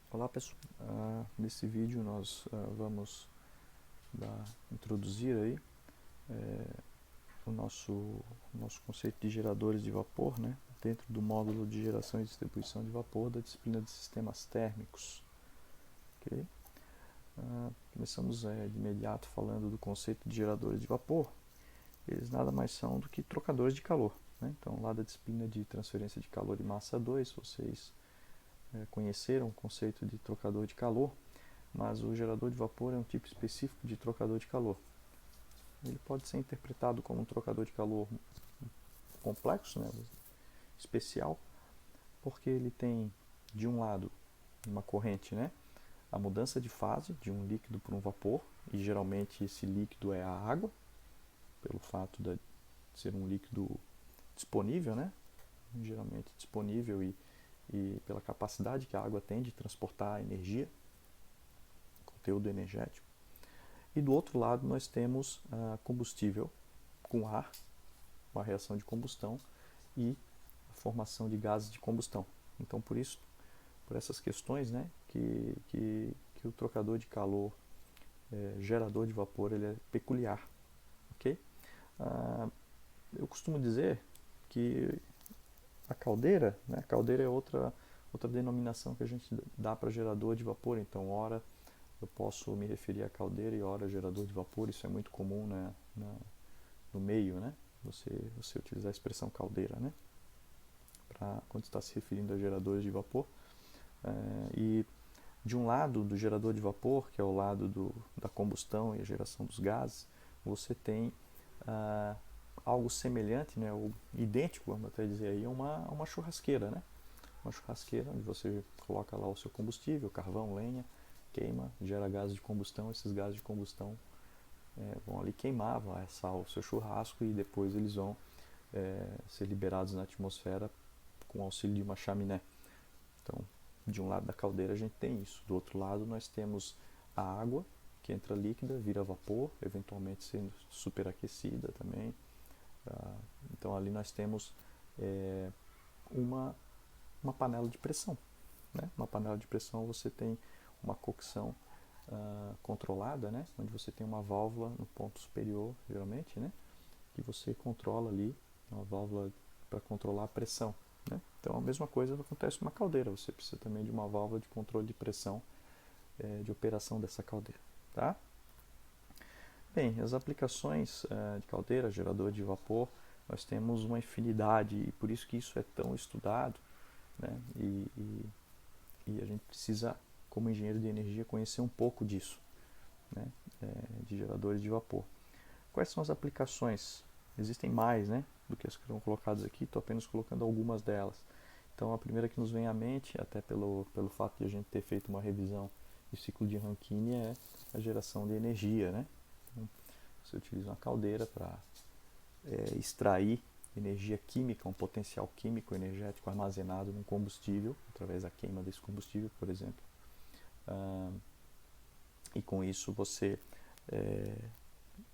Olá pessoal, nesse vídeo nós vamos introduzir aí o nosso conceito de geradores de vapor, né, dentro do módulo de geração e distribuição de vapor da disciplina de sistemas térmicos. Okay? Começamos de imediato falando do conceito de geradores de vapor. Eles nada mais são do que trocadores de calor, né? Então, lá da disciplina de transferência de calor e massa 2, vocês conheceram o conceito de trocador de calor, mas o gerador de vapor é um tipo específico de trocador de calor. Ele pode ser interpretado como um trocador de calor complexo, né, especial, porque ele tem, de um lado, uma corrente, né, a mudança de fase de um líquido para um vapor, e geralmente esse líquido é a água, pelo fato de ser um líquido disponível, né, geralmente disponível e pela capacidade que a água tem de transportar energia, conteúdo energético. E do outro lado nós temos combustível com ar, uma reação de combustão e a formação de gases de combustão. Então por isso, por essas questões, né, que o trocador de calor, gerador de vapor, ele é peculiar, ok? Eu costumo dizer que a caldeira, né, a caldeira é outra denominação que a gente dá para gerador de vapor. Então, ora eu posso me referir à caldeira e ora gerador de vapor. Isso é muito comum, né, no meio, né? Você utilizar a expressão caldeira, né, para quando está se referindo a geradores de vapor. E de um lado do gerador de vapor, que é o lado da combustão e a geração dos gases, você tem algo semelhante, né, ou idêntico, vamos até dizer aí, a uma churrasqueira, né? Uma churrasqueira onde você coloca lá o seu combustível, carvão, lenha, queima, gera gases de combustão. Esses gases de combustão vão ali queimar, vai assar o seu churrasco e depois eles vão ser liberados na atmosfera com o auxílio de uma chaminé. Então, de um lado da caldeira a gente tem isso, do outro lado nós temos a água que entra líquida, vira vapor, eventualmente sendo superaquecida também. Então ali nós temos uma, uma panela de pressão, né? Uma panela de pressão, você tem uma cocção controlada, né, onde você tem uma válvula no ponto superior, geralmente, né, que você controla ali, uma válvula para controlar a pressão, né? Então a mesma coisa acontece com uma caldeira, você precisa também de uma válvula de controle de pressão, de operação dessa caldeira, tá? Bem, as aplicações de caldeira, gerador de vapor, nós temos uma infinidade e por isso que isso é tão estudado, né? E a gente precisa, como engenheiro de energia, conhecer um pouco disso, né, de geradores de vapor. Quais são as aplicações? Existem mais, né, do que as que estão colocadas aqui, estou apenas colocando algumas delas. Então a primeira que nos vem à mente, até pelo fato de a gente ter feito uma revisão do ciclo de Rankine, é a geração de energia, né? Então, você utiliza uma caldeira para extrair energia química, um potencial químico energético armazenado num combustível, através da queima desse combustível, por exemplo. E com isso você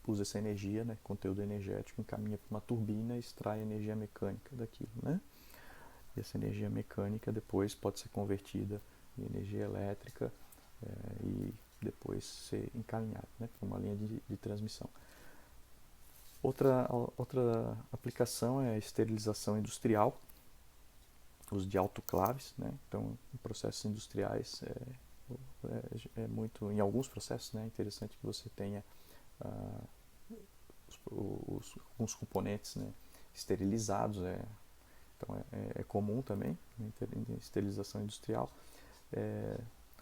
usa essa energia, né, conteúdo energético, encaminha para uma turbina e extrai energia mecânica daquilo, né? E essa energia mecânica depois pode ser convertida em energia elétrica e depois ser encaminhada, né, para uma linha de transmissão. Outra aplicação é a esterilização industrial, uso de autoclaves, né? Então, em processos industriais é muito, em alguns processos, né, é interessante que você tenha alguns componentes, né, esterilizados. Então é comum também, né, esterilização industrial.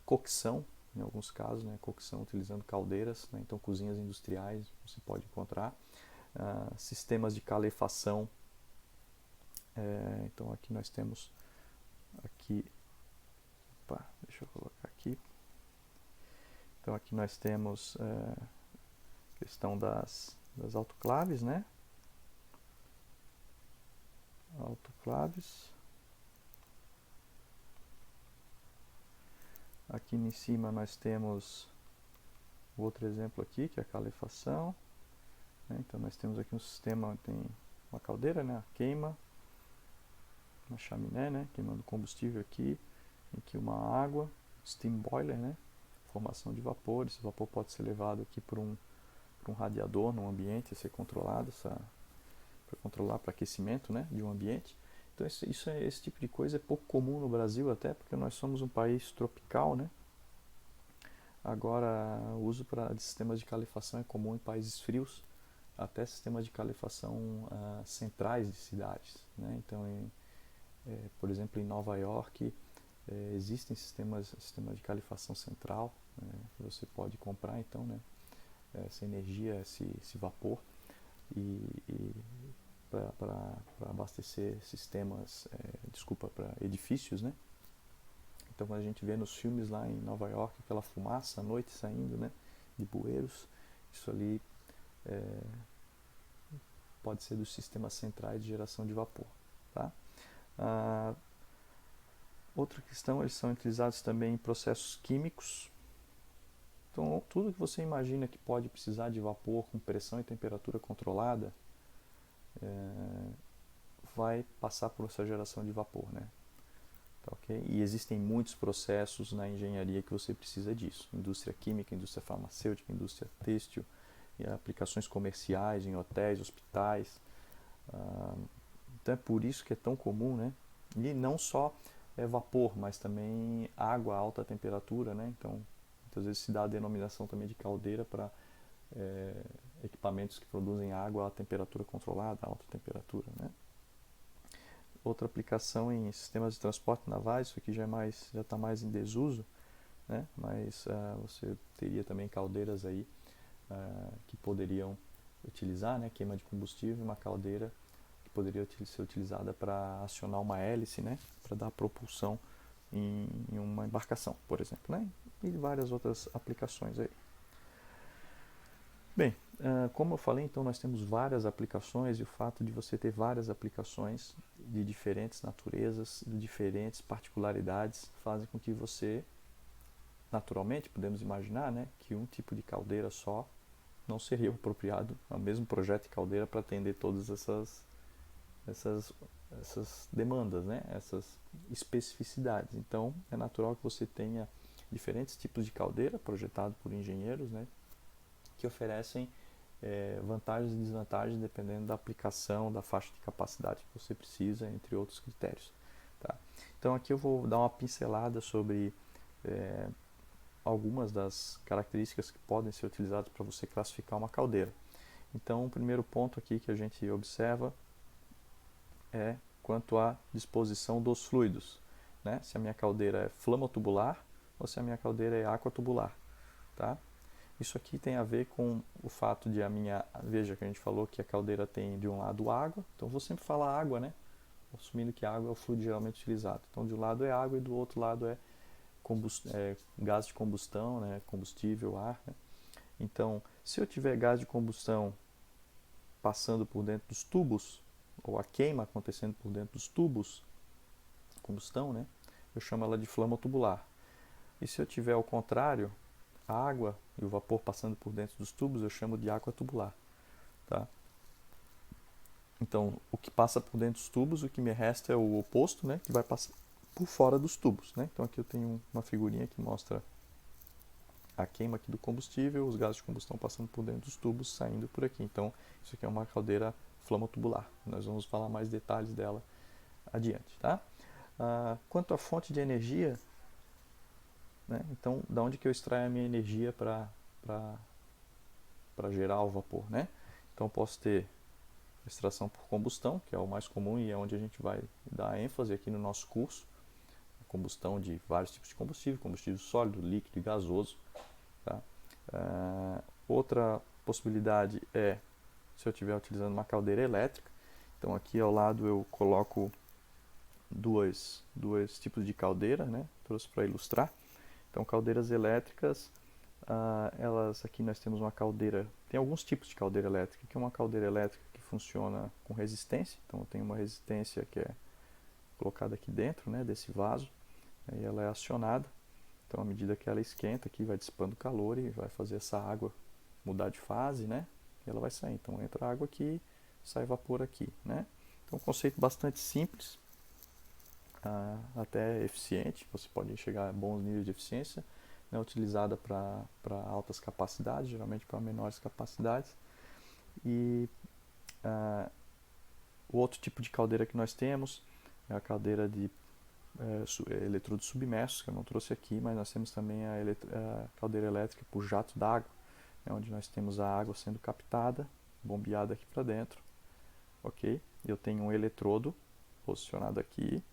Cocção, em alguns casos, né, cocção utilizando caldeiras, né, então cozinhas industriais você pode encontrar. Sistemas de calefação. Então aqui nós temos aqui, deixa eu colocar aqui. Então aqui nós temos questão das autoclaves, né? Autoclaves. Aqui em cima nós temos outro exemplo aqui, que é a calefação. Então nós temos aqui um sistema, tem uma caldeira, né, queima, uma chaminé, né, queimando combustível aqui uma água, steam boiler, né? Formação de vapor. Esse vapor pode ser levado aqui por um radiador no ambiente, ser controlado, para controlar para aquecimento, né, de um ambiente. Então esse tipo de coisa é pouco comum no Brasil, até porque nós somos um país tropical, né? Agora, o uso de sistemas de calefação é comum em países frios, até sistemas de calefação centrais de cidades, né? Então, por exemplo, em Nova York, existem sistemas de calefação central, que você pode comprar, então, né, essa energia, esse vapor, e para abastecer sistemas, para edifícios, né? Então, quando a gente vê nos filmes lá em Nova York, aquela fumaça à noite saindo, né, de bueiros, isso ali pode ser dos sistemas centrais de geração de vapor, tá? Outra questão, eles são utilizados também em processos químicos. Então, tudo que você imagina que pode precisar de vapor com pressão e temperatura controlada, vai passar por essa geração de vapor, né? Tá, okay? E existem muitos processos na engenharia que você precisa disso. Indústria química, indústria farmacêutica, indústria têxtil, e aplicações comerciais em hotéis, hospitais. Então é por isso que é tão comum, né? E não só vapor, mas também água a alta temperatura, né? Então, muitas vezes se dá a denominação também de caldeira para equipamentos que produzem água a temperatura controlada, a alta temperatura, né? Outra aplicação em sistemas de transporte navais, isso aqui já está mais em desuso, né? Mas você teria também caldeiras aí que poderiam utilizar, né? Queima de combustível, uma caldeira que poderia ser utilizada para acionar uma hélice, né? Para dar propulsão em uma embarcação, por exemplo, né? E várias outras aplicações aí. Bem, como eu falei, então nós temos várias aplicações, e o fato de você ter várias aplicações de diferentes naturezas, de diferentes particularidades, fazem com que você, naturalmente, podemos imaginar, né, que um tipo de caldeira só não seria apropriado, o mesmo projeto de caldeira para atender todas essas demandas, né, essas especificidades. Então, é natural que você tenha diferentes tipos de caldeira projetados por engenheiros, né, que oferecem vantagens e desvantagens dependendo da aplicação, da faixa de capacidade que você precisa, entre outros critérios. Tá? Então aqui eu vou dar uma pincelada sobre algumas das características que podem ser utilizadas para você classificar uma caldeira. Então o primeiro ponto aqui que a gente observa é quanto à disposição dos fluidos, né? Se a minha caldeira é flamotubular ou se a minha caldeira é aquatubular, tá? Isso aqui tem a ver com o fato de veja que a gente falou que a caldeira tem de um lado água, então vou sempre falar água, né? Assumindo que a água é o fluido geralmente utilizado. Então de um lado é água e do outro lado é gás de combustão, né? Combustível, ar, né? Então, se eu tiver gás de combustão passando por dentro dos tubos, ou a queima acontecendo por dentro dos tubos, combustão, né? Eu chamo ela de flama tubular. E se eu tiver ao contrário, a água e o vapor passando por dentro dos tubos, eu chamo de água tubular, tá? Então, o que passa por dentro dos tubos, o que me resta é o oposto, né, que vai passar por fora dos tubos, né? Então aqui eu tenho uma figurinha que mostra a queima aqui do combustível, os gases de combustão passando por dentro dos tubos, saindo por aqui. Então, isso aqui é uma caldeira flama-tubular. Nós vamos falar mais detalhes dela adiante, tá? Quanto à fonte de energia, né? Então, da onde que eu extraio a minha energia para gerar o vapor, né? Então, posso ter extração por combustão, que é o mais comum e é onde a gente vai dar ênfase aqui no nosso curso. A combustão de vários tipos de combustível sólido, líquido e gasoso. Tá? Outra possibilidade é se eu estiver utilizando uma caldeira elétrica. Então, aqui ao lado eu coloco dois tipos de caldeira, né? Trouxe para ilustrar. Então, caldeiras elétricas, aqui nós temos uma caldeira, tem alguns tipos de caldeira elétrica, que é uma caldeira elétrica que funciona com resistência. Então, eu tenho uma resistência que é colocada aqui dentro, né, desse vaso, aí ela é acionada. Então, à medida que ela esquenta, aqui vai dissipando calor e vai fazer essa água mudar de fase, né? E ela vai sair. Então, entra água aqui, sai vapor aqui, né? Então, um conceito bastante simples. até eficiente, você pode chegar a bons níveis de eficiência, né, utilizada para altas capacidades, geralmente para menores capacidades. E o outro tipo de caldeira que nós temos é a caldeira de eletrodos submersos, que eu não trouxe aqui, mas nós temos também a caldeira elétrica por jato d'água, onde nós temos a água sendo captada, bombeada aqui para dentro, ok? Eu tenho um eletrodo posicionado aqui,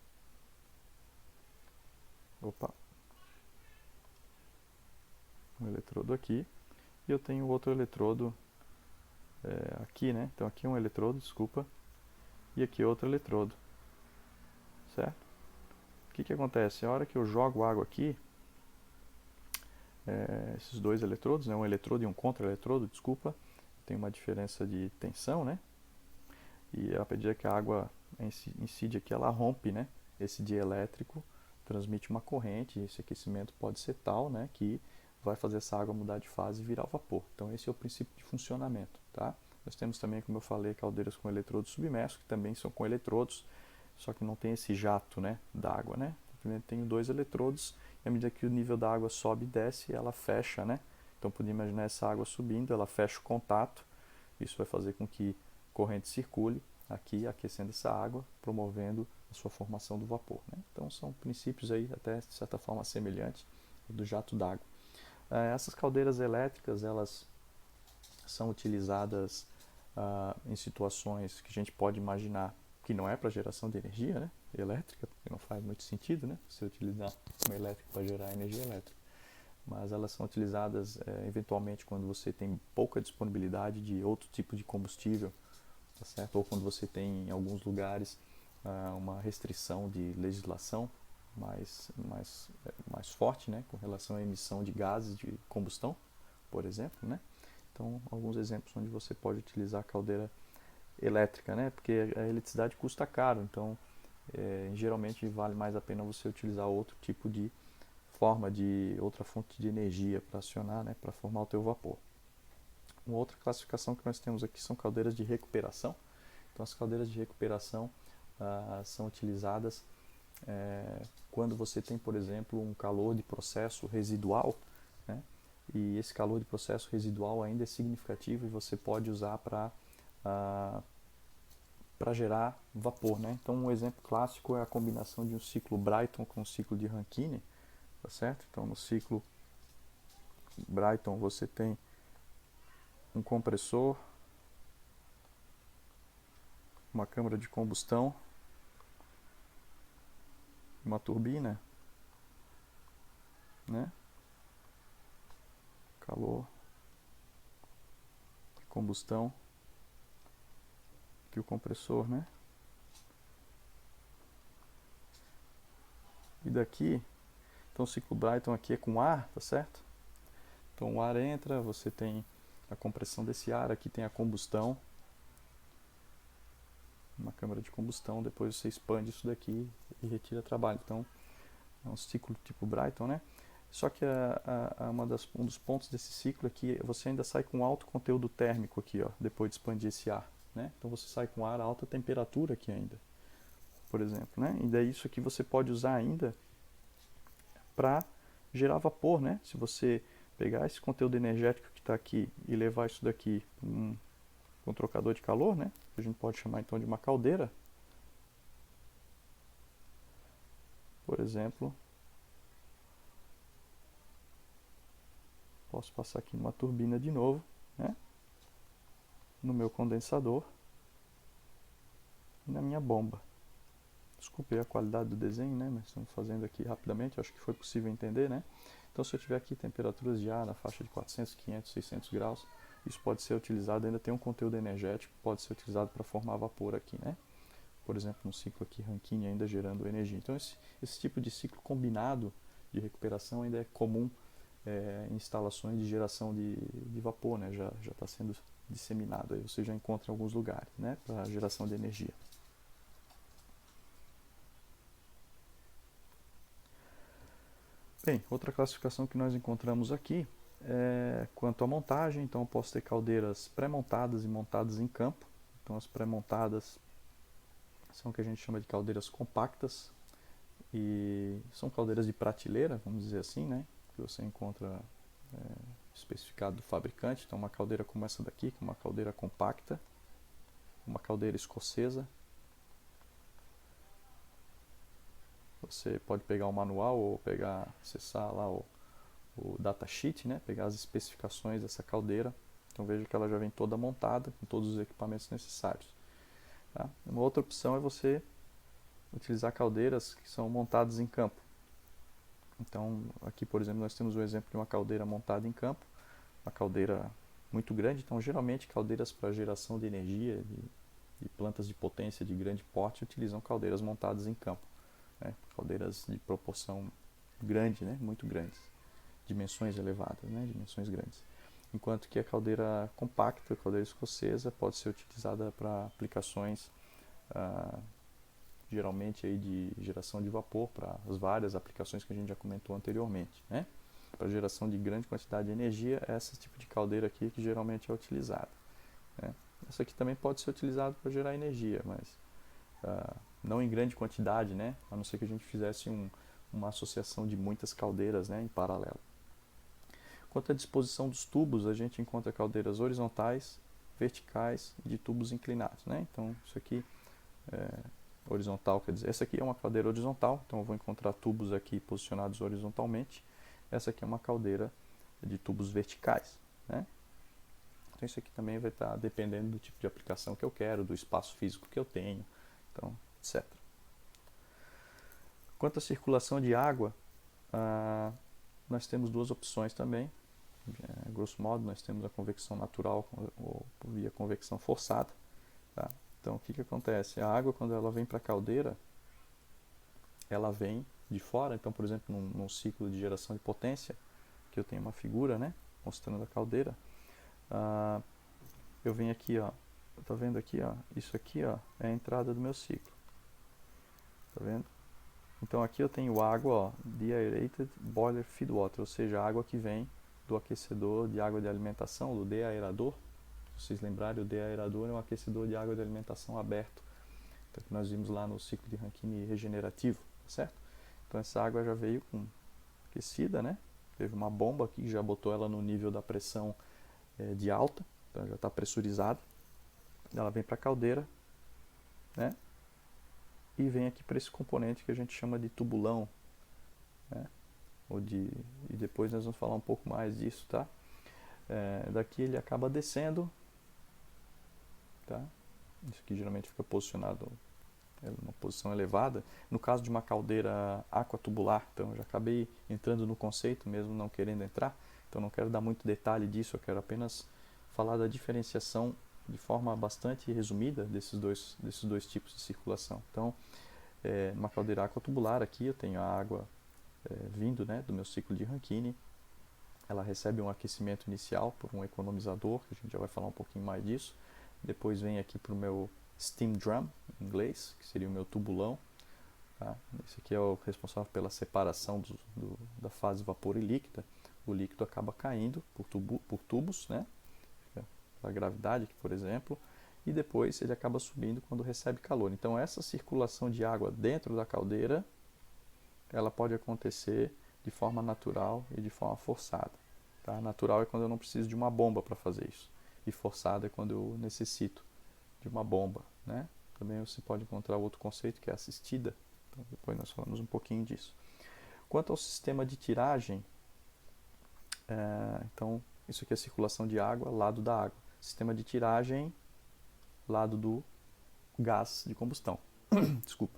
um eletrodo aqui, e eu tenho outro eletrodo aqui, né? Então aqui é um eletrodo, desculpa, e aqui outro eletrodo, certo? O que acontece? A hora que eu jogo água aqui, esses dois eletrodos, né, um eletrodo e um contra-eletrodo, desculpa, tem uma diferença de tensão, né? E à medida que a água incide aqui, ela rompe, né? Esse dielétrico, transmite uma corrente, e esse aquecimento pode ser tal, né, que vai fazer essa água mudar de fase e virar vapor. Então esse é o princípio de funcionamento, tá? Nós temos também, como eu falei, caldeiras com eletrodos submersos, que também são com eletrodos, só que não tem esse jato, né, d'água, né? Primeiro tem dois eletrodos, e à medida que o nível da água sobe e desce, ela fecha, né? Então podia imaginar essa água subindo, ela fecha o contato, isso vai fazer com que corrente circule aqui, aquecendo essa água, promovendo a sua formação do vapor, né? Então são princípios aí até de certa forma semelhantes do jato d'água. Essas caldeiras elétricas, elas são utilizadas em situações que a gente pode imaginar que não é para geração de energia, né, elétrica, porque não faz muito sentido, né, você utilizar uma elétrica para gerar energia elétrica. Mas elas são utilizadas eventualmente quando você tem pouca disponibilidade de outro tipo de combustível, tá certo? Ou quando você tem em alguns lugares uma restrição de legislação mais forte, né, com relação à emissão de gases de combustão, por exemplo, né? Então, alguns exemplos onde você pode utilizar a caldeira elétrica, né? Porque a eletricidade custa caro, então geralmente vale mais a pena você utilizar outro tipo de forma outra fonte de energia para acionar, né, para formar o teu vapor. Uma outra classificação que nós temos aqui são caldeiras de recuperação. Então, as caldeiras de recuperação são utilizadas quando você tem, por exemplo, um calor de processo residual, né? E esse calor de processo residual ainda é significativo e você pode usar para gerar vapor, né? Então, um exemplo clássico é a combinação de um ciclo Brayton com um ciclo de Rankine, tá certo? Então, no ciclo Brayton você tem um compressor, uma câmara de combustão, uma turbina, né? Calor, combustão, aqui o compressor, né? E daqui, então o ciclo Brayton aqui é com ar, tá certo? Então o ar entra, você tem a compressão desse ar, aqui tem a combustão, uma câmara de combustão, depois você expande isso daqui e retira trabalho. Então é um ciclo tipo Brayton, né? Só que um dos pontos desse ciclo é que você ainda sai com alto conteúdo térmico aqui, ó, depois de expandir esse ar, né? Então você sai com ar a alta temperatura aqui ainda, por exemplo, né? E daí isso aqui você pode usar ainda para gerar vapor, né? Se você pegar esse conteúdo energético que está aqui e levar isso daqui para um trocador de calor, né? A gente pode chamar então de uma caldeira, por exemplo. Posso passar aqui numa turbina de novo, né? No meu condensador e na minha bomba. Desculpe a qualidade do desenho, né? Mas estamos fazendo aqui rapidamente, acho que foi possível entender, né? Então, se eu tiver aqui temperaturas de ar na faixa de 400, 500, 600 graus, isso pode ser utilizado, ainda tem um conteúdo energético, pode ser utilizado para formar vapor aqui, né? Por exemplo, um ciclo aqui Rankine ainda gerando energia. Então, esse tipo de ciclo combinado de recuperação ainda é comum em instalações de geração de vapor, né? Já está sendo disseminado, aí você já encontra em alguns lugares, né? Para geração de energia. Bem, outra classificação que nós encontramos aqui é quanto à montagem. Então eu posso ter caldeiras pré-montadas e montadas em campo. Então as pré-montadas são o que a gente chama de caldeiras compactas. E são caldeiras de prateleira, vamos dizer assim, né? Que você encontra especificado do fabricante. Então, uma caldeira como essa daqui, que é uma caldeira compacta, uma caldeira escocesa. Você pode pegar o manual ou acessar lá o datasheet, né? Pegar as especificações dessa caldeira. Então veja que ela já vem toda montada, com todos os equipamentos necessários. Tá? Uma outra opção é você utilizar caldeiras que são montadas em campo. Então aqui, por exemplo, nós temos o exemplo de uma caldeira montada em campo, uma caldeira muito grande. Então geralmente caldeiras para geração de energia de plantas de potência de grande porte utilizam caldeiras montadas em campo, né? Caldeiras de proporção grande, né? Muito grandes, dimensões elevadas, né? Dimensões grandes. Enquanto que a caldeira compacta, a caldeira escocesa, pode ser utilizada para aplicações geralmente aí de geração de vapor, para as várias aplicações que a gente já comentou anteriormente, né? Para geração de grande quantidade de energia, é esse tipo de caldeira aqui que geralmente é utilizada, né? Essa aqui também pode ser utilizada para gerar energia, mas não em grande quantidade, né? A não ser que a gente fizesse uma associação de muitas caldeiras, né, em paralelo. Quanto à disposição dos tubos, a gente encontra caldeiras horizontais, verticais e de tubos inclinados, né? Então, isso aqui horizontal, quer dizer, essa aqui é uma caldeira horizontal, então eu vou encontrar tubos aqui posicionados horizontalmente. Essa aqui é uma caldeira de tubos verticais, né? Então isso aqui também vai estar dependendo do tipo de aplicação que eu quero, do espaço físico que eu tenho, então, etc. Quanto à circulação de água, nós temos duas opções também. Grosso modo, nós temos a convecção natural ou via convecção forçada. Tá? Então, o que acontece? A água, quando ela vem para a caldeira, ela vem de fora. Então, por exemplo, num ciclo de geração de potência, que eu tenho uma figura, né, mostrando a caldeira, eu venho aqui, ó, tá vendo aqui, ó, isso aqui, ó, é a entrada do meu ciclo. Tá vendo? Então aqui eu tenho água, ó, deaerated boiler feed water, ou seja, a água que vem do aquecedor de água de alimentação, do deaerador. Se vocês lembrarem, o deaerador é um aquecedor de água de alimentação aberto, então, que nós vimos lá no ciclo de Rankine regenerativo, certo? Então essa água já veio aquecida, né? Teve uma bomba aqui que já botou ela no nível da pressão de alta, então já está pressurizada. Ela vem para a caldeira, né? E vem aqui para esse componente que a gente chama de tubulão, né? E depois nós vamos falar um pouco mais disso, tá? Daqui ele acaba descendo, tá? Isso aqui geralmente fica posicionado numa posição elevada. No caso de uma caldeira aquatubular, então eu já acabei entrando no conceito mesmo não querendo entrar, então não quero dar muito detalhe disso, eu quero apenas falar da diferenciação de forma bastante resumida desses dois tipos de circulação. Então, numa caldeira aquatubular aqui eu tenho a água vindo, né, do meu ciclo de Rankine. Ela recebe um aquecimento inicial por um economizador, que a gente já vai falar um pouquinho mais disso. Depois vem aqui para o meu steam drum, em inglês, que seria o meu tubulão. Tá? Esse aqui é o responsável pela separação da fase vapor e líquida. O líquido acaba caindo por tubos, né? Da gravidade aqui, por exemplo, e depois ele acaba subindo quando recebe calor. Então essa circulação de água dentro da caldeira, ela pode acontecer de forma natural e de forma forçada. Tá? Natural é quando eu não preciso de uma bomba para fazer isso, e forçada é quando eu necessito de uma bomba, né? Também você pode encontrar outro conceito que é assistida, então depois nós falamos um pouquinho disso. Quanto ao sistema de tiragem, então isso aqui é circulação de água, lado da água. Sistema de tiragem, lado do gás de combustão. Desculpa.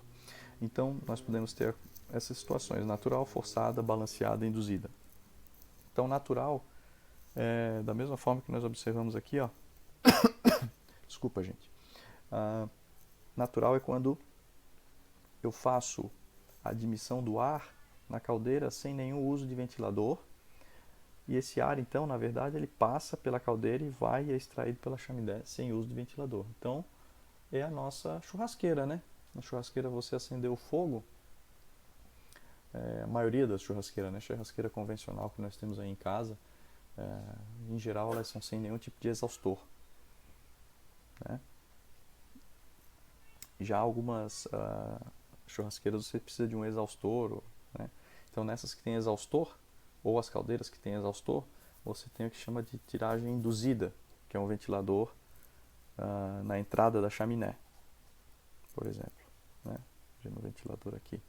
Então nós podemos ter essas situações: natural, forçada, balanceada e induzida. Então natural da mesma forma que nós observamos aqui, ó. Desculpa, gente. Natural é quando eu faço a admissão do ar na caldeira sem nenhum uso de ventilador, e esse ar, então, na verdade, ele passa pela caldeira e vai e é extraído pela chaminé sem uso de ventilador. Então, é a nossa churrasqueira, né? Na churrasqueira você acendeu o fogo, a maioria das churrasqueiras, né? Churrasqueira convencional que nós temos aí em casa, em geral elas são sem nenhum tipo de exaustor, né? Já algumas churrasqueiras você precisa de um exaustor, né? Então nessas que tem exaustor, ou as caldeiras que tem exaustor, você tem o que chama de tiragem induzida, que é um ventilador na entrada da chaminé, por exemplo, né? No ventilador aqui,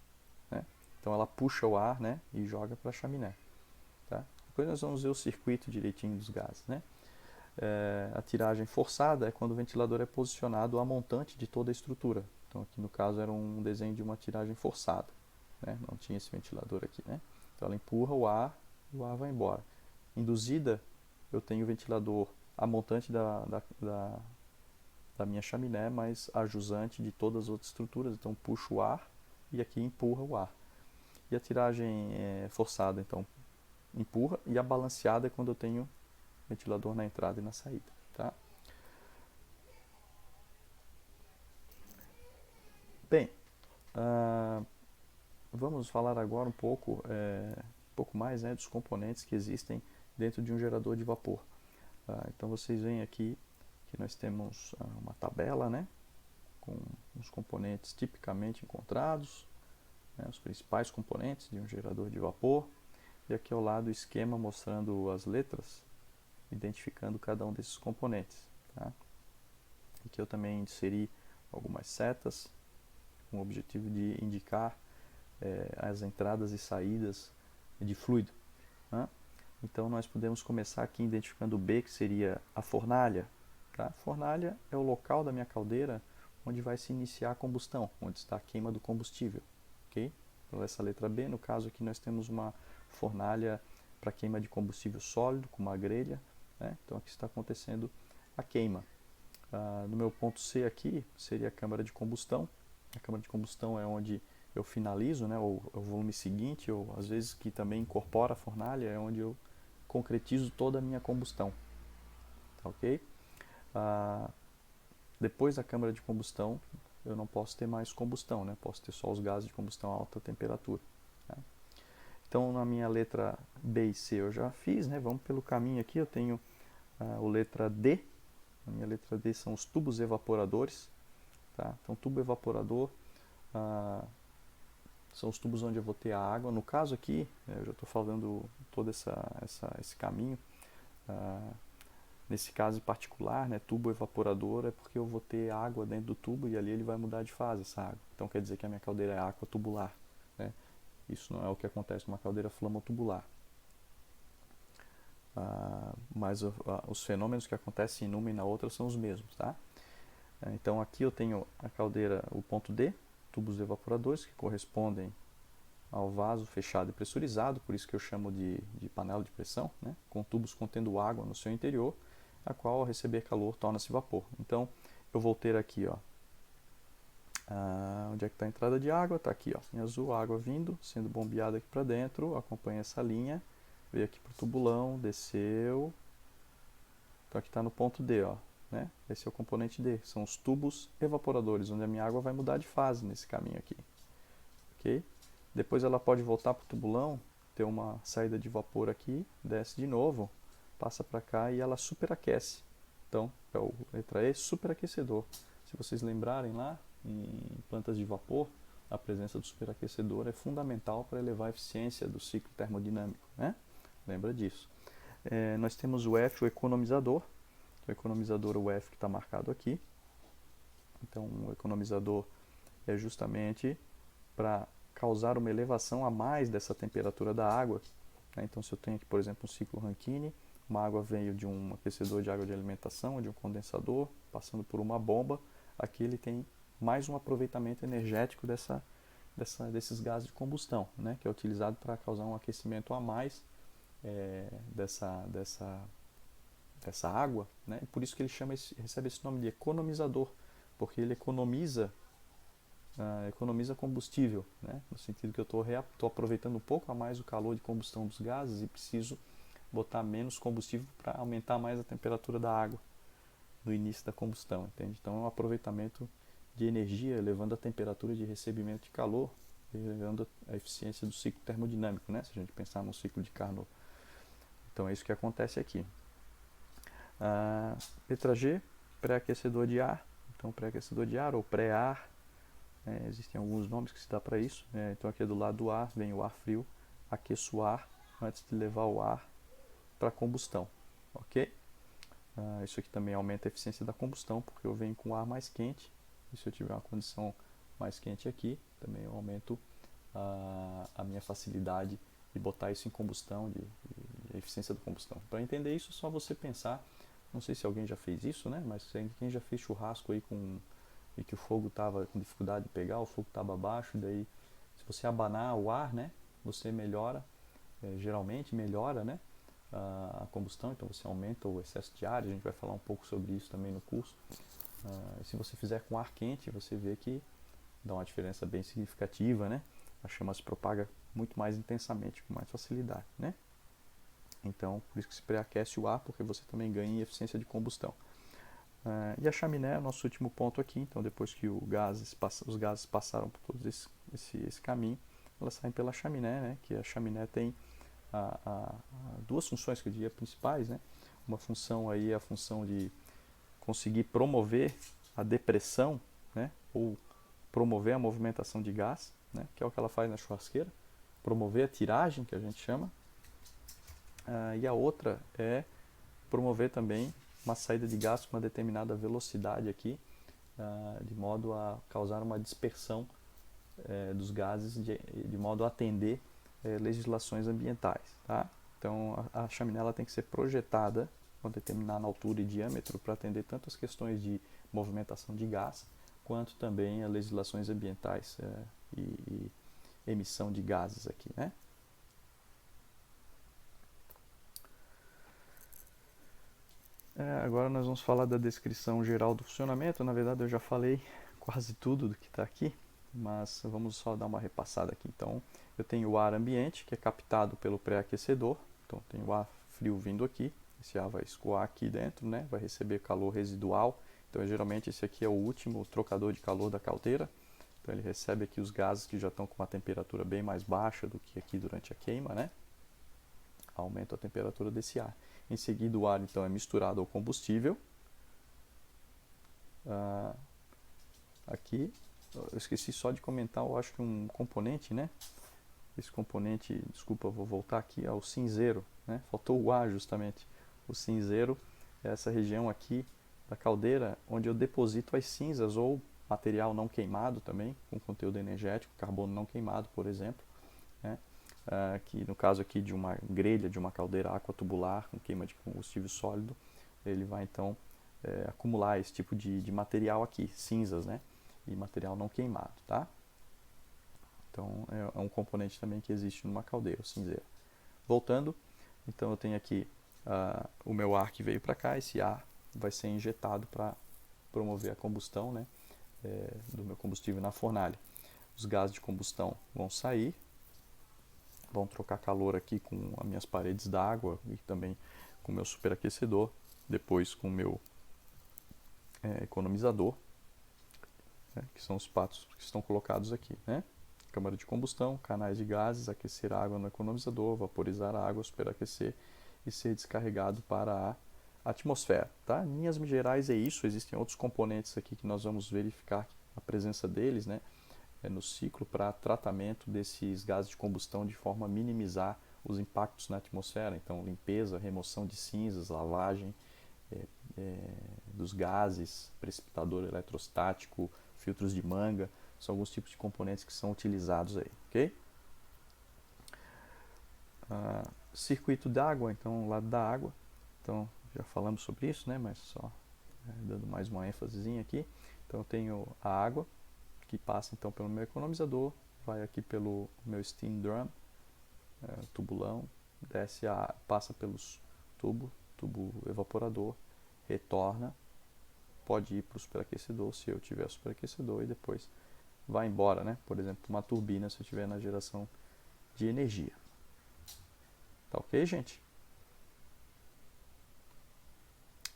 né? Então ela puxa o ar, né, e joga para a chaminé, tá? Depois nós vamos ver o circuito direitinho dos gases, né? A tiragem forçada é quando o ventilador é posicionado a montante de toda a estrutura. Então aqui no caso era um desenho de uma tiragem forçada, né? Não tinha esse ventilador aqui, né? Então ela empurra o ar e o ar vai embora. Induzida, eu tenho o ventilador a montante da minha chaminé, mas a jusante de todas as outras estruturas. Então puxo o ar e aqui empurra o ar. E a tiragem forçada, então empurra, e a balanceada é quando eu tenho ventilador na entrada e na saída, tá? Bem, vamos falar agora um pouco mais, né, dos componentes que existem dentro de um gerador de vapor. Então vocês veem aqui que nós temos uma tabela, né, com os componentes tipicamente encontrados, né, os principais componentes de um gerador de vapor, e aqui ao lado o esquema mostrando as letras, identificando cada um desses componentes, tá? Aqui eu também inseri algumas setas com o objetivo de indicar as entradas e saídas de fluido, né? Então nós podemos começar aqui identificando o B, que seria a fornalha, tá? A fornalha é o local da minha caldeira onde vai se iniciar a combustão, onde está a queima do combustível, ok? Então essa letra B, no caso aqui nós temos uma fornalha para queima de combustível sólido, com uma grelha, né? Então aqui está acontecendo a queima. No meu ponto C aqui seria a câmara de combustão. A câmara de combustão é onde eu finalizo, né, o volume seguinte, ou às vezes que também incorpora a fornalha, é onde eu concretizo toda a minha combustão, tá ok? Depois da câmara de combustão, eu não posso ter mais combustão, né? Posso ter só os gases de combustão a alta temperatura, tá? Então, na minha letra B e C eu já fiz, né? Vamos pelo caminho aqui, eu tenho o letra D. A minha letra D são os tubos evaporadores, tá? Então, tubo evaporador são os tubos onde eu vou ter a água. No caso aqui, eu já estou falando todo esse caminho. Nesse caso em particular, né, tubo evaporador, é porque eu vou ter água dentro do tubo e ali ele vai mudar de fase, essa água. Então quer dizer que a minha caldeira é água tubular, né? Isso não é o que acontece numa caldeira flamotubular. Mas os fenômenos que acontecem em uma e na outra são os mesmos, tá? Então aqui eu tenho a caldeira, o ponto D, tubos evaporadores, que correspondem ao vaso fechado e pressurizado, por isso que eu chamo de panela de pressão, né? Com tubos contendo água no seu interior, a qual ao receber calor torna-se vapor. Então eu vou ter aqui, ó, onde é que está a entrada de água? Está aqui, ó, em azul, a água vindo, sendo bombeada aqui para dentro, acompanha essa linha, veio aqui para o tubulão, desceu, então aqui está no ponto D, ó, né? Esse é o componente D, são os tubos evaporadores, onde a minha água vai mudar de fase nesse caminho aqui, ok? Depois ela pode voltar para o tubulão, ter uma saída de vapor aqui, desce de novo, passa para cá e ela superaquece. Então, é o letra E, superaquecedor. Se vocês lembrarem lá, em plantas de vapor, a presença do superaquecedor é fundamental para elevar a eficiência do ciclo termodinâmico, né? Lembra disso. Nós temos o F, o economizador. O economizador, o F que está marcado aqui. Então, o economizador é justamente para causar uma elevação a mais dessa temperatura da água, né? Então, se eu tenho aqui, por exemplo, um ciclo Rankine, uma água veio de um aquecedor de água de alimentação, de um condensador, passando por uma bomba, aqui ele tem mais um aproveitamento energético desses gases de combustão, né? Que é utilizado para causar um aquecimento a mais dessa água, né? E por isso que ele recebe esse nome de economizador, porque ele economiza combustível, né? No sentido que eu estou aproveitando um pouco a mais o calor de combustão dos gases e preciso botar menos combustível para aumentar mais a temperatura da água no início da combustão, entende? Então é um aproveitamento de energia, elevando a temperatura de recebimento de calor, elevando a eficiência do ciclo termodinâmico, né? Se a gente pensar no ciclo de Carnot. Então é isso que acontece aqui. Letra G, pré-aquecedor de ar. Então pré-aquecedor de ar ou pré-ar né? Existem alguns nomes que se dá para isso, né? Então aqui do lado do ar vem o ar frio, aqueço o ar antes de levar o ar para combustão, ok? Isso aqui também aumenta a eficiência da combustão, porque eu venho com o ar mais quente, e se eu tiver uma condição mais quente aqui, também eu aumento a minha facilidade de botar isso em combustão, de eficiência da combustão. Para entender isso, é só você pensar, não sei se alguém já fez isso, né? Mas quem já fez churrasco aí e que o fogo estava com dificuldade de pegar, o fogo estava baixo, e daí se você abanar o ar, né? Você melhora, geralmente melhora, né? A combustão, então você aumenta o excesso de ar, a gente vai falar um pouco sobre isso também no curso. Se você fizer com ar quente, você vê que dá uma diferença bem significativa, né? A chama se propaga muito mais intensamente, com mais facilidade, né? Então, por isso que se pré-aquece o ar, porque você também ganha em eficiência de combustão. E a chaminé é o nosso último ponto aqui. Então, depois que os gases passaram por todo esse caminho, elas saem pela chaminé, né? Que a chaminé tem duas funções que eu diria principais, né? Uma função aí é a função de conseguir promover a depressão, né? Ou promover a movimentação de gás, né? Que é o que ela faz na churrasqueira. Promover a tiragem, que a gente chama. E a outra é promover também uma saída de gás com uma determinada velocidade aqui, de modo a causar uma dispersão dos gases, de modo a atender legislações ambientais. Tá? Então a chaminé ela tem que ser projetada com determinada altura e diâmetro para atender tanto as questões de movimentação de gás, quanto também as legislações ambientais e emissão de gases aqui, né? Agora nós vamos falar da descrição geral do funcionamento. Na verdade eu já falei quase tudo do que está aqui, mas vamos só dar uma repassada aqui. Então eu tenho o ar ambiente, que é captado pelo pré-aquecedor. Então tem o ar frio vindo aqui, esse ar vai escoar aqui dentro, né? Vai receber calor residual. Então geralmente esse aqui é o último trocador de calor da caldeira. Então ele recebe aqui os gases que já estão com uma temperatura bem mais baixa do que aqui durante a queima, né? Aumenta a temperatura desse ar. Em seguida o ar então é misturado ao combustível. Aqui, eu esqueci só de comentar, eu acho que um componente, né? Esse componente, desculpa, vou voltar aqui ao cinzeiro, né? Faltou o ar justamente. O cinzeiro é essa região aqui da caldeira onde eu deposito as cinzas ou material não queimado também, com conteúdo energético, carbono não queimado, por exemplo, né? Que no caso aqui de uma grelha, de uma caldeira aquatubular com queima de combustível sólido, ele vai então acumular esse tipo de material aqui, cinzas, né? E material não queimado, tá? Então é um componente também que existe numa caldeira, o cinzeiro. Voltando, então eu tenho aqui o meu ar que veio para cá, esse ar vai ser injetado para promover a combustão, né? Do meu combustível na fornalha. Os gases de combustão vão sair, vão trocar calor aqui com as minhas paredes d'água e também com o meu superaquecedor, depois com o meu economizador, né, que são os patos que estão colocados aqui, né? Câmara de combustão, canais de gases, aquecer a água no economizador, vaporizar a água, superaquecer e ser descarregado para a atmosfera, tá? Em linhas gerais é isso, existem outros componentes aqui que nós vamos verificar a presença deles, né? No ciclo para tratamento desses gases de combustão de forma a minimizar os impactos na atmosfera, então limpeza, remoção de cinzas, lavagem dos gases, precipitador eletrostático, filtros de manga, são alguns tipos de componentes que são utilizados aí, ok? Circuito d'água, então lado da água, então já falamos sobre isso, né? Mas só dando mais uma ênfasezinha aqui. Então eu tenho a água que passa então pelo meu economizador, vai aqui pelo meu steam drum, tubulão, desce passa pelos tubo evaporador, retorna, pode ir para o superaquecedor se eu tiver superaquecedor e depois vai embora, né? Por exemplo, uma turbina se eu tiver na geração de energia. Tá ok, gente?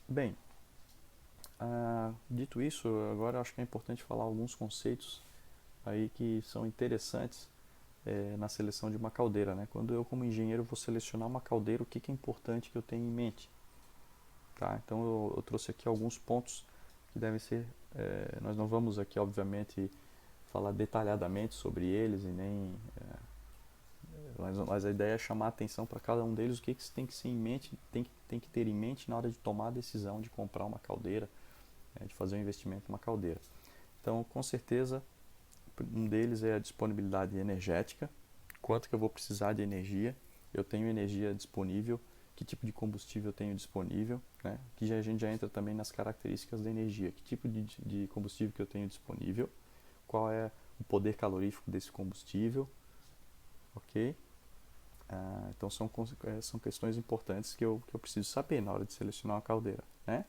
Bem, dito isso, agora eu acho que é importante falar alguns conceitos aí que são interessantes na seleção de uma caldeira, né? Quando eu como engenheiro vou selecionar uma caldeira, o que é importante que eu tenha em mente? Tá? Então eu trouxe aqui alguns pontos que devem ser, nós não vamos aqui obviamente falar detalhadamente sobre eles e nem mas a ideia é chamar a atenção para cada um deles, o que você tem que ter em mente, tem que ter em mente na hora de tomar a decisão de comprar uma caldeira, de fazer um investimento em uma caldeira. Então, com certeza, um deles é a disponibilidade energética, quanto que eu vou precisar de energia, eu tenho energia disponível, que tipo de combustível eu tenho disponível, né? Que a gente já entra também nas características da energia, que tipo de combustível que eu tenho disponível, qual é o poder calorífico desse combustível, ok? Então são questões importantes que eu preciso saber na hora de selecionar uma caldeira, né?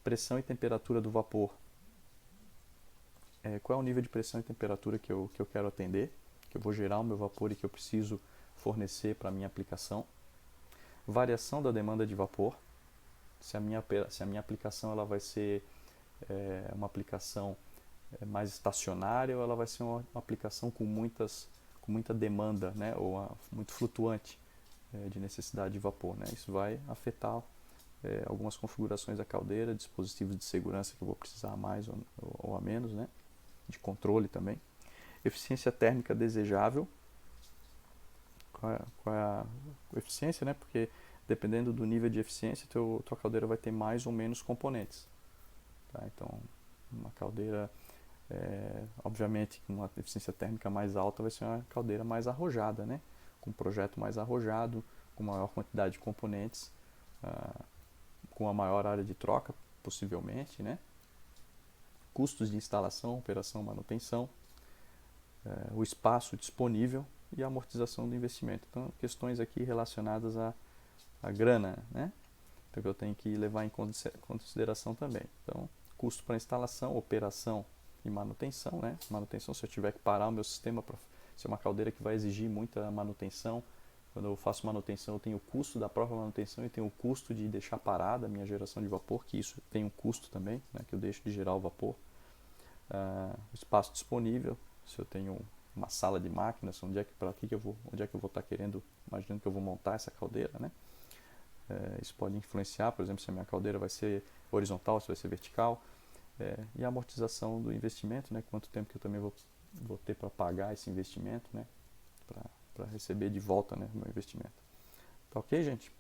Pressão e temperatura do vapor. Qual é o nível de pressão e temperatura que eu quero atender, que eu vou gerar o meu vapor e que eu preciso fornecer para a minha aplicação. Variação da demanda de vapor. Se a minha aplicação ela vai ser uma aplicação mais estacionária ou ela vai ser uma aplicação com muita demanda, né, ou muito flutuante de necessidade de vapor, né? Isso vai afetar algumas configurações da caldeira, dispositivos de segurança que eu vou precisar a mais ou a menos, né? De controle também. Eficiência térmica desejável. Qual é a eficiência, né? Porque dependendo do nível de eficiência, tua caldeira vai ter mais ou menos componentes. Tá? Então, uma caldeira, obviamente, com uma eficiência térmica mais alta, vai ser uma caldeira mais arrojada, né? Com um projeto mais arrojado, com maior quantidade de componentes, com uma maior área de troca, possivelmente, né? Custos de instalação, operação, manutenção, o espaço disponível e a amortização do investimento. Então, questões aqui relacionadas à grana, né? Então, que eu tenho que levar em consideração também. Então, custo para instalação, operação e manutenção, né? Manutenção, se eu tiver que parar o meu sistema, se é uma caldeira que vai exigir muita manutenção, quando eu faço manutenção, eu tenho o custo da própria manutenção e tenho o custo de deixar parada a minha geração de vapor, que isso tem um custo também, né? Que eu deixo de gerar o vapor. Espaço disponível, se eu tenho uma sala de máquinas, onde é que eu vou estar querendo, imaginando que eu vou montar essa caldeira, né? Isso pode influenciar, por exemplo, se a minha caldeira vai ser horizontal, se vai ser vertical, e a amortização do investimento, né? Quanto tempo que eu também vou ter para pagar esse investimento, né? Para receber de volta, né, o meu investimento. Tá ok, gente?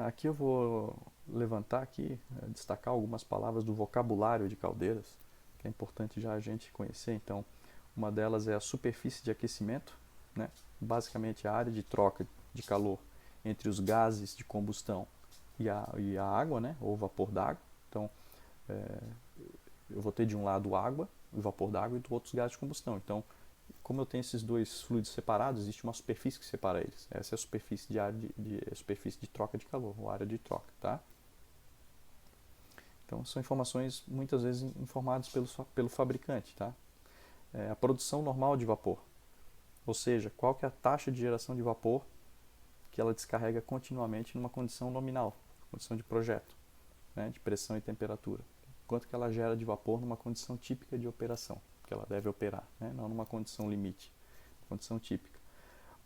Aqui eu vou levantar aqui, destacar algumas palavras do vocabulário de caldeiras, que é importante já a gente conhecer. Então, uma delas é a superfície de aquecimento, né? Basicamente a área de troca de calor entre os gases de combustão e a água, né? Ou vapor d'água. Então, eu vou ter de um lado água, o vapor d'água, e do outro os gases de combustão. Então, como eu tenho esses dois fluidos separados, existe uma superfície que separa eles. Essa é a superfície superfície de troca de calor, ou área de troca, tá? Então, são informações muitas vezes informadas pelo fabricante, tá? A produção normal de vapor, ou seja, qual que é a taxa de geração de vapor que ela descarrega continuamente numa condição nominal, condição de projeto, né, de pressão e temperatura. Quanto que ela gera de vapor numa condição típica de operação, que ela deve operar, né, não numa condição limite, condição típica.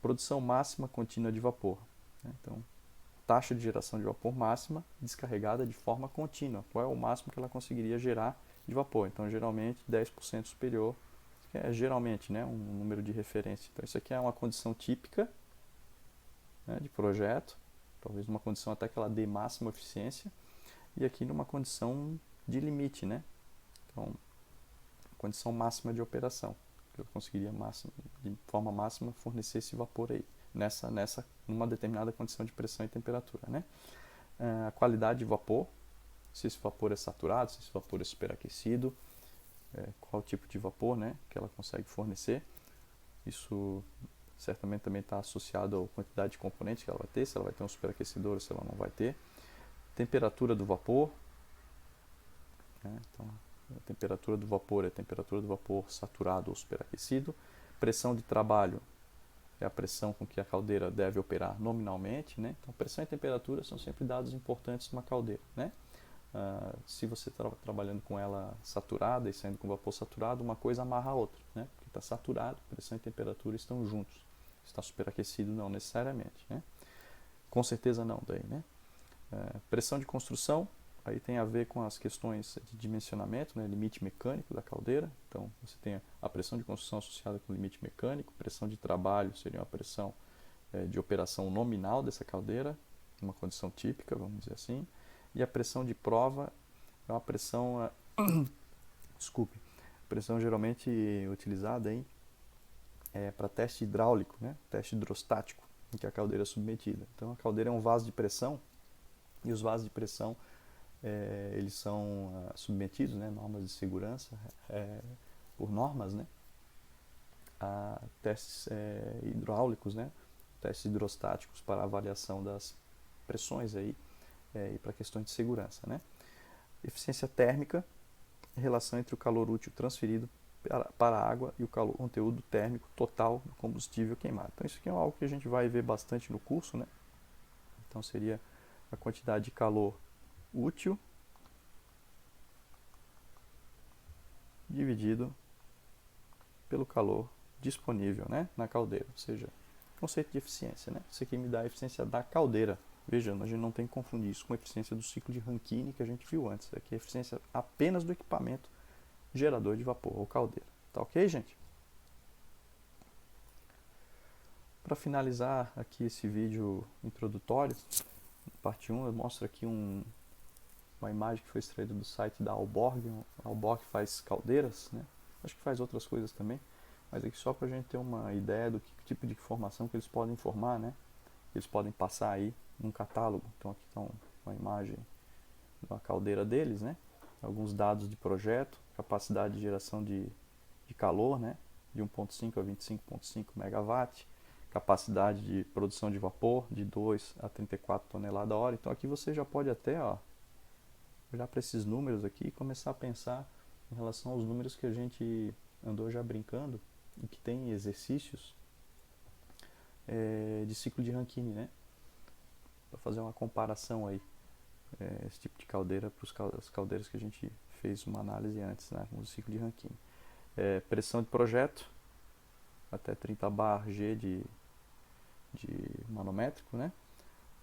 Produção máxima contínua de vapor. Né, então, taxa de geração de vapor máxima descarregada de forma contínua. Qual é o máximo que ela conseguiria gerar de vapor? Então, geralmente, 10% superior, que é geralmente, né, um número de referência. Então, isso aqui é uma condição típica, né, de projeto, talvez numa condição até que ela dê máxima eficiência, e aqui numa condição de limite, né? Então, condição máxima de operação, que eu conseguiria de forma máxima fornecer esse vapor aí, numa determinada condição de pressão e temperatura, né? A qualidade de vapor, se esse vapor é saturado, se esse vapor é superaquecido, qual tipo de vapor, né, que ela consegue fornecer. Isso certamente também está associado à quantidade de componentes que ela vai ter, se ela vai ter um superaquecedor ou se ela não vai ter. Temperatura do vapor, né? Então, a temperatura do vapor é a temperatura do vapor saturado ou superaquecido. Pressão de trabalho é a pressão com que a caldeira deve operar nominalmente, né? Então, pressão e temperatura são sempre dados importantes numa caldeira, né? Se você está trabalhando com ela saturada e saindo com vapor saturado, uma coisa amarra a outra, né? Porque está saturado, pressão e temperatura estão juntos. Está superaquecido não necessariamente, né? Com certeza não daí, né? Pressão de construção, aí tem a ver com as questões de dimensionamento, né, limite mecânico da caldeira. Então você tem a pressão de construção associada com o limite mecânico, pressão de trabalho seria uma pressão de operação nominal dessa caldeira, uma condição típica, vamos dizer assim, e a pressão de prova é uma pressão, desculpe, pressão geralmente utilizada para teste hidráulico, né, teste hidrostático, em que a caldeira é submetida. Então a caldeira é um vaso de pressão, e os vasos de pressão eles são submetidos, né, normas de segurança, por normas, né, a testes hidráulicos, né, testes hidrostáticos para avaliação das pressões aí, e para questões de segurança, né. Eficiência térmica, relação entre o calor útil transferido para a água e o conteúdo térmico total do combustível queimado. Então isso aqui é algo que a gente vai ver bastante no curso, né. Então seria a quantidade de calor útil dividido pelo calor disponível, né, na caldeira, ou seja, conceito de eficiência, né? Isso aqui me dá a eficiência da caldeira. Veja, a gente não tem que confundir isso com a eficiência do ciclo de Rankine que a gente viu antes. Aqui é a eficiência apenas do equipamento gerador de vapor ou caldeira. Tá ok, gente? Para finalizar aqui esse vídeo introdutório, parte 1, eu mostro aqui uma imagem que foi extraída do site da Aalborg. A Aalborg faz caldeiras, né? Acho que faz outras coisas também, mas aqui só para a gente ter uma ideia do que tipo de informação que eles podem informar, né? Eles podem passar aí num catálogo. Então aqui está uma imagem da caldeira deles, né? Alguns dados de projeto, capacidade de geração de calor, né? De 1.5 a 25.5 megawatt, capacidade de produção de vapor de 2 a 34 toneladas a hora. Então aqui você já pode até olhar para esses números aqui e começar a pensar em relação aos números que a gente andou já brincando e que tem exercícios de ciclo de Rankine, né? Para fazer uma comparação aí, esse tipo de caldeira para as caldeiras que a gente fez uma análise antes, né, com o ciclo de Rankine. Pressão de projeto, até 30 bar G de manométrico, né?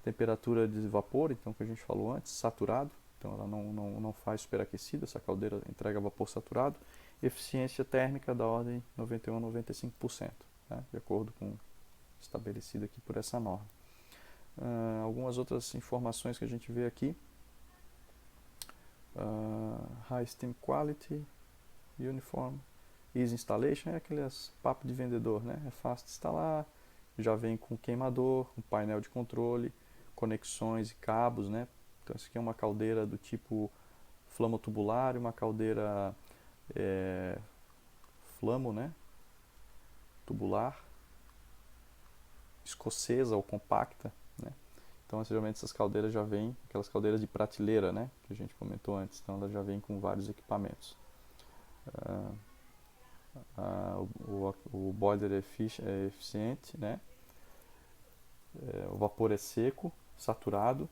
Temperatura de vapor, então que a gente falou antes, saturado, então ela não faz superaquecida, essa caldeira entrega vapor saturado. Eficiência térmica da ordem 91 a 95%, né, de acordo com estabelecido aqui por essa norma. Algumas outras informações que a gente vê aqui: High Steam Quality, Uniform, Easy Installation, é aqueles papo de vendedor, né? É fácil de instalar, já vem com queimador, um painel de controle, conexões e cabos, né? Então isso aqui é uma caldeira do tipo flamo-tubular e uma caldeira flamo, né? Tubular, escocesa ou compacta, né? Então geralmente essas caldeiras já vêm, aquelas caldeiras de prateleira, né, que a gente comentou antes, então ela já vem com vários equipamentos. O boiler é eficiente, né? O vapor é seco, saturado.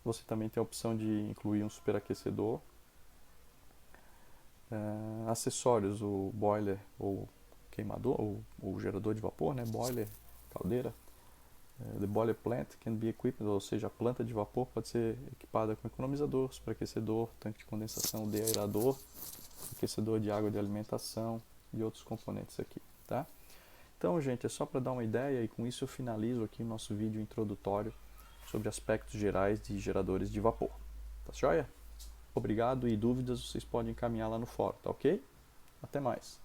Você também tem a opção de incluir um superaquecedor. Acessórios: o boiler ou queimador, ou o gerador de vapor, né? Boiler, caldeira. The boiler plant can be equipped, ou seja, a planta de vapor pode ser equipada com economizador, superaquecedor, tanque de condensação, deaerador, aquecedor de água de alimentação e outros componentes aqui, tá? Então, gente, é só para dar uma ideia, e com isso eu finalizo aqui o nosso vídeo introdutório sobre aspectos gerais de geradores de vapor. Tá joia? Obrigado, e dúvidas vocês podem encaminhar lá no fórum, tá ok? Até mais!